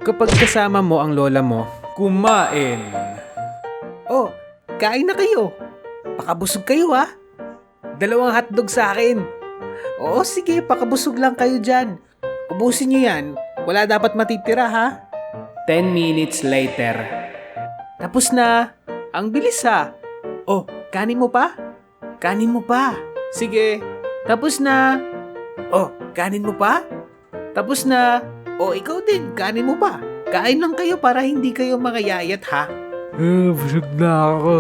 Kapag kasama mo ang lola mo, kumain. Oh, kain na kayo. Pakabusog kayo ha. 2 hotdog sa akin. Oo sige, pakabusog lang kayo dyan. Ubusin nyo yan. Wala dapat matitira ha. 10 minutes later. Tapos na. Ang bilis ha. Oh, kanin mo pa? Kanin mo pa. Sige. Tapos na. Oh, kanin mo pa? Tapos na. Oh, ikaw din. Kanin mo pa. Kain lang kayo para hindi kayo mangayayat ha. Busog na ako.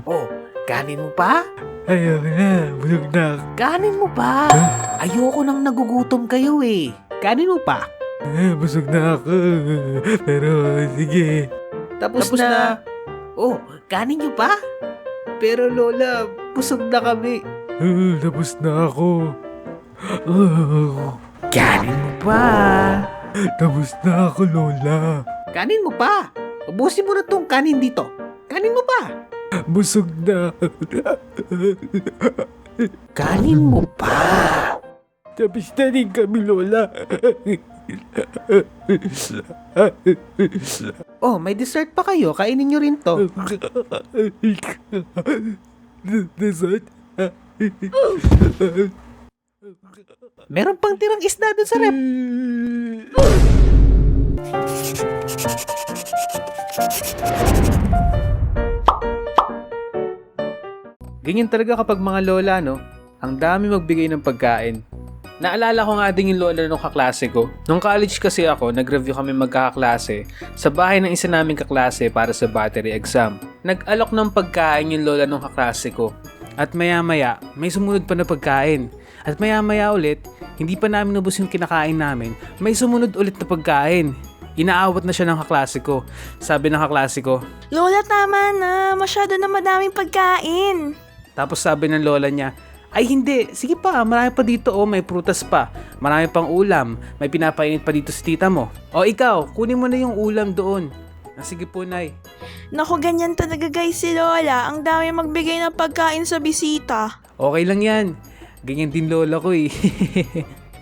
Oh, kanin mo pa? Ayoko na, busog na ako. Kanin mo pa. Ayoko nang nagugutom kayo eh. Kanin mo pa. Busog na ako. Pero sige. Tapos na. Oh, kanin nyo pa? Pero Lola, busog na kami. Tapos na ako. Kanin mo pa. Tapos na ako, Lola. Kanin mo pa. Ubusin mo na tong kanin dito. Kanin mo pa. Busog na. Kanin mo pa. Tapos na rin kami, Lola. Oh, may dessert pa kayo. Kainin nyo rin to. Dessert? Meron pang tirang isda dun sa rep. Ganyan talaga kapag mga lola, no? Ang dami magbigay ng pagkain. Naalala ko nga din yung lola nung kaklase ko. Nung college kasi ako, nag-review kami magkakaklase sa bahay ng isa naming kaklase para sa battery exam. Nag-alok ng pagkain yung lola nung kaklase ko. At maya-maya, may sumunod pa na pagkain. At maya-maya ulit, hindi pa namin ubos yung kinakain namin, may sumunod ulit na pagkain. Inaawat na siya ng kaklase ko. Sabi ng kaklase ko, Lola, tama na. Masyado na madaming pagkain. tapos sabi ng lola niya, ay hindi, sige pa, marami pa dito oh, may prutas pa, marami pang ulam, may pinapainit pa dito sa tita mo. O ikaw, kunin mo na yung ulam doon. Sige po, Nay. Naku, ganyan talaga guys si Lola. Ang dami magbigay ng pagkain sa bisita. Okay lang yan. Ganyan din lola ko eh.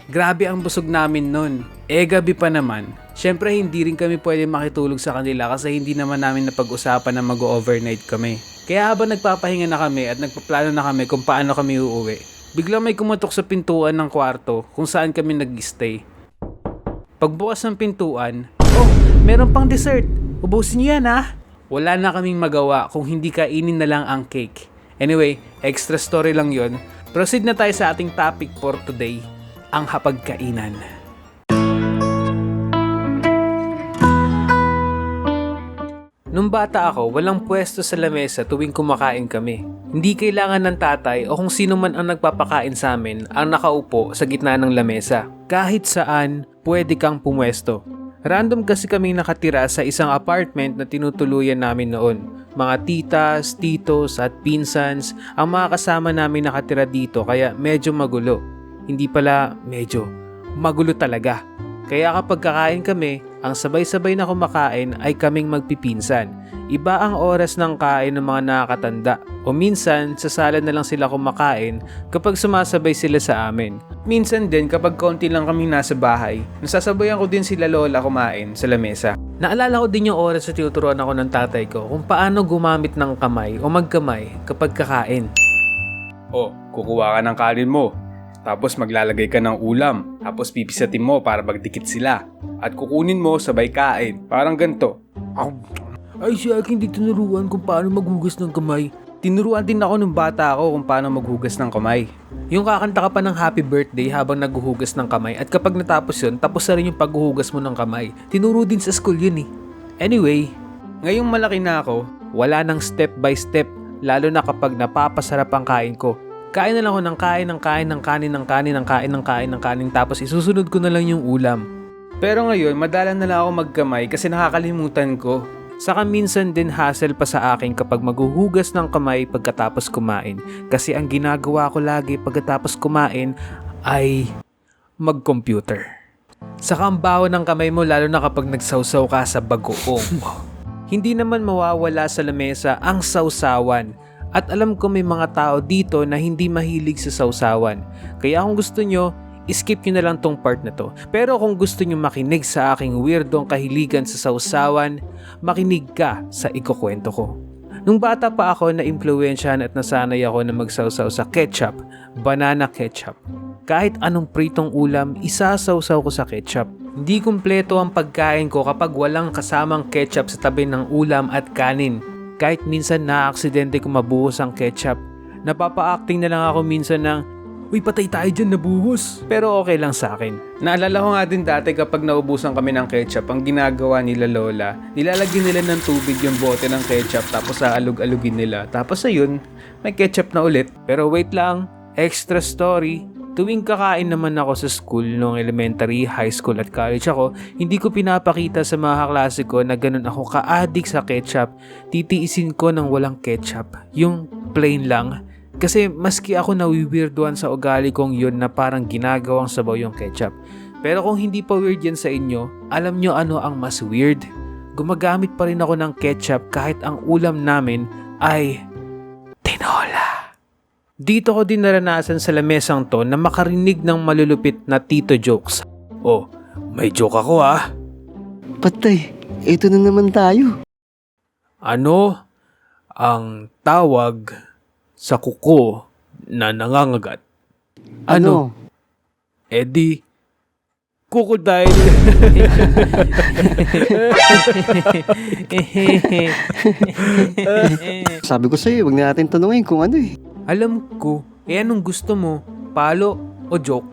Grabe ang busog namin nun. Gabi pa naman. Syempre hindi rin kami pwede makitulog sa kanila kasi hindi naman namin napag-usapan na mag-overnight kami. Kaya habang nagpapahinga na kami at nagpaplano na kami kung paano kami uuwi, biglang may kumatok sa pintuan ng kwarto kung saan kami nag-stay. Pagbukas ng pintuan, oh, meron pang dessert. Ubusin niyo yan ha. Wala na kaming magawa kung hindi kainin na lang ang cake. Anyway, extra story lang yon. Proceed na tayo sa ating topic for today, ang hapagkainan. Nung bata ako, walang pwesto sa lamesa tuwing kumakain kami. Hindi kailangan ng tatay o kung sino man ang nagpapakain sa amin ang nakaupo sa gitna ng lamesa. Kahit saan, pwede kang pumwesto. Random kasi kaming nakatira sa isang apartment na tinutuluyan namin noon. Mga titas, titos at pinsans ang mga kasama namin nakatira dito kaya medyo magulo. Hindi pala medyo, magulo talaga. Kaya kapag kakain kami, ang sabay-sabay na kumakain ay kaming magpipinsan. Iba ang oras ng kain ng mga nakakatanda o minsan sa sala na lang sila kumakain kapag sumasabay sila sa amin. Minsan din kapag kaunti lang kaming nasa bahay, nasasabayan ko din sila lola kumain sa lamesa. Naalala ko din yung oras na tinuturuan ako ng tatay ko kung paano gumamit ng kamay o magkamay kapag kakain. O, kukuha ka ng kanin mo. Tapos maglalagay ka ng ulam. Tapos pipisatin mo para magdikit sila. At kukunin mo sabay kain. Parang ganito. Ay si akin di tinuruan kung paano maghugas ng kamay. Tinuruan din ako nung bata ako kung paano maghugas ng kamay. Yung kakanta ka pa ng happy birthday habang naghuhugas ng kamay at kapag natapos yun, tapos na rin yung paghuhugas mo ng kamay. Tinuro din sa school yun eh. Anyway, ngayong malaki na ako, wala nang step by step, lalo na kapag napapasarap ang kain ko. Kain na lang ako ng kain, ng kain, ng kanin, ng kanin, ng kain, ng kain, ng kanin, tapos isusunod ko na lang yung ulam. Pero ngayon, madalang na lang ako magkamay kasi nakakalimutan ko. Saka minsan din hassle pa sa akin kapag maghuhugas ng kamay pagkatapos kumain. Kasi ang ginagawa ko lagi pagkatapos kumain ay mag-computer. Saka ang baho ng kamay mo lalo na kapag nagsawsaw ka sa bagoong. Hindi naman mawawala sa lamesa ang sawsawan. At alam ko may mga tao dito na hindi mahilig sa sawsawan. Kaya kung gusto nyo, skip nyo na lang tong part na to. Pero kung gusto nyo makinig sa aking weirdong kahiligan sa sausawan, makinig ka sa ikukwento ko. Nung bata pa ako, na-impluwensyahan at nasanay ako na magsawsaw sa ketchup, banana ketchup. Kahit anong pritong ulam, isasawsaw ko sa ketchup. Hindi kumpleto ang pagkain ko kapag walang kasamang ketchup sa tabi ng ulam at kanin. Kahit minsan na-aksidente ko mabuhos ang ketchup. Napapa-acting na lang ako minsan ng, "Uy, patay tayo dyan, nabuhos." Pero okay lang sa akin. Naalala ko nga din dati kapag naubusan kami ng ketchup, ang ginagawa nila lola, nilalagyan nila ng tubig yung bote ng ketchup tapos aalog-alugin nila. Tapos ayun, may ketchup na ulit. Pero wait lang, extra story. Tuwing kakain naman ako sa school noong elementary, high school at college ako, hindi ko pinapakita sa mga kaklase ko na ganun ako ka-addict sa ketchup. Titiisin ko ng walang ketchup, yung plain lang. Kasi maski ako nawiwirduan sa ugali kong yun na parang ginagawang sabaw yung ketchup. Pero kung hindi pa weird yan sa inyo, alam nyo ano ang mas weird? Gumagamit pa rin ako ng ketchup kahit ang ulam namin ay tinola. Dito ko din naranasan sa lamesang to na makarinig ng malulupit na tito jokes. Oh, may joke ako ah. Patay, ito na naman tayo. Ano ang tawag sa kuko na nangangagat? Ano? Eddie, crocodile. Sabi ko sa'yo, huwag na natin tanungin kung ano eh. Alam ko, anong gusto mo? Palo o joke?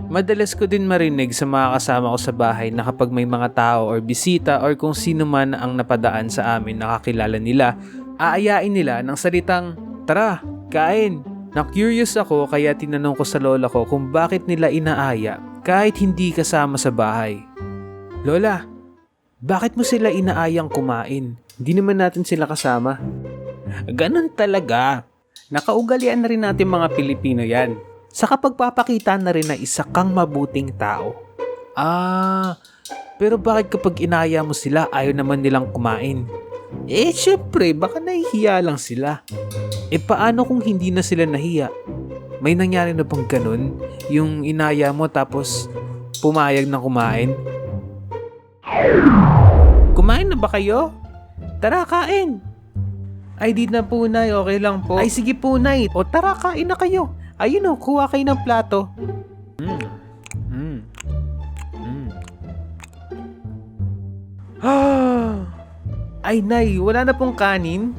Madalas ko din marinig sa mga kasama ko sa bahay na kapag may mga tao or bisita or kung sino man ang napadaan sa amin nakakilala nila, aayain nila ng salitang, "Tara, kain." Na-curious ako kaya tinanong ko sa lola ko kung bakit nila inaaya kahit hindi kasama sa bahay. "Lola, bakit mo sila inaayang kumain? Hindi naman natin sila kasama." Ganun talaga. Nakaugalian na rin natin mga Pilipino yan. Sa kapagpapakita na rin na isa kang mabuting tao. Pero bakit kapag inaya mo sila ayaw naman nilang kumain? Syempre, baka nahihiya lang sila. Paano kung hindi na sila nahiya? May nangyari na bang ganun? Yung inaya mo tapos pumayag na kumain? Kumain na ba kayo? Tara, kain! Ay, di na po, Nay. Okay lang po. Ay, sige po, Nay. O tara, kain na kayo. Ayun o, kuha kayo ng plato. Ay, Nay, wala na pong kanin?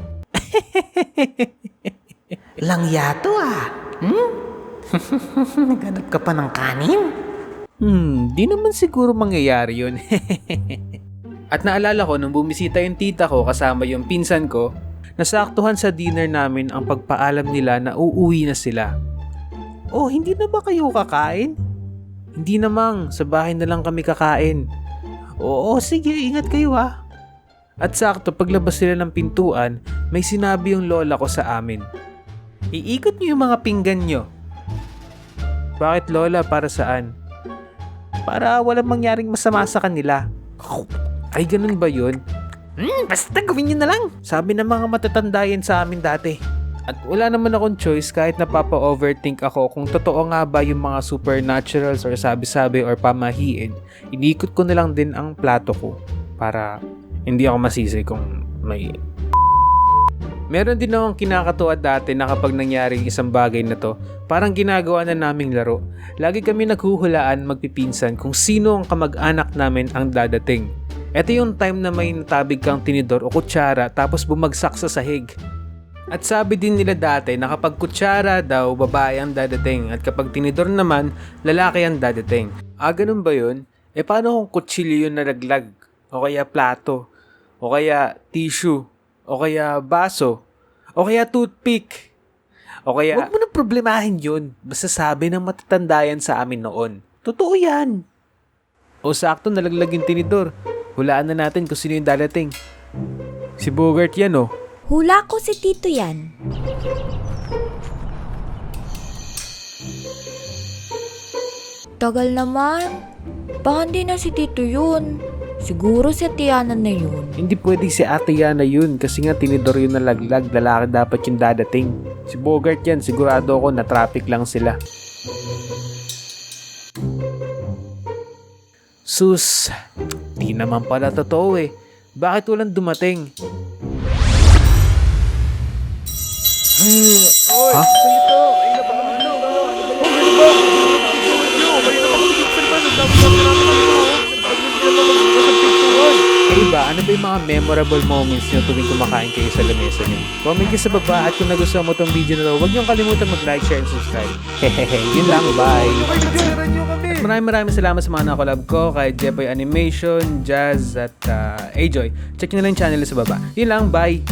Langyato ah. Naghanap ka pa ng kanin? Di naman siguro mangyayari yun. At naalala ko nung bumisita yung tita ko kasama yung pinsan ko, nasaktuhan sa dinner namin ang pagpaalam nila na uuwi na sila. Oh, hindi na ba kayo kakain? Hindi namang, sa bahay na lang kami kakain. Oo, sige, ingat kayo ha. At sakto paglabas nila ng pintuan, may sinabi yung lola ko sa amin. Iikot niyo yung mga pinggan niyo. Bakit lola, para saan? Para walang mangyaring masama sa kanila. Ay, ganun ba yun? Basta gawin nyo na lang. Sabi ng mga matatanda yan sa amin dati. At wala naman akong choice kahit napapa-overthink ako kung totoo nga ba yung mga supernaturals or sabi-sabi or pamahiin. Inikot ko na lang din ang plato ko para hindi ako masisi kung may... Meron din akong kinakatuwa dati na kapag nangyaring isang bagay na to, parang ginagawa na naming laro. Lagi kami naghuhulaan magpipinsan kung sino ang kamag-anak namin ang dadating. Ito yung time na may natabig kang tinidor o kutsara tapos bumagsak sa sahig. At sabi din nila dati na kapag kutsara daw, babae ang dadating at kapag tinidor naman, lalaki ang dadating. Ganun ba yun? Paano kung kutsilyo yung nalaglag? O kaya plato? O kaya tissue? O kaya baso? O kaya toothpick? O kaya... Huwag mo nang problemahin yun. Basta sabi ng matatanda yan sa amin noon. Totoo yan. O sakto nalaglag yung tinidor. Hulaan na natin kung sino yung dadating. Si Bogart yan oh. Hula ko si Tito yan. Tagal naman. Baka hindi na si Tito yun. Siguro si Tiana na yun. Hindi pwede si Ate Yana yun kasi nga tinidor yun nalaglag. Lalaki dapat yung dadating. Si Bogart yan. Sigurado ako na traffic lang sila. Sus, di naman pala totoo eh. Bakit walang dumating? Ha? Kayo ba, ano ba yung mga memorable moments nyo tuwing kumakain kayo sa lamesa nyo? Comment kayo sa baba at kung nagustuhan mo tong video na to, huwag niyong kalimutan mag-like, share, and subscribe. Hehehe, yun lang, bye! At maraming salamat sa mga nakakolab ko kay Jepoy Animation, Jazz at Ajoy. Check nyo na lang yung channel sa baba. Yun lang, bye!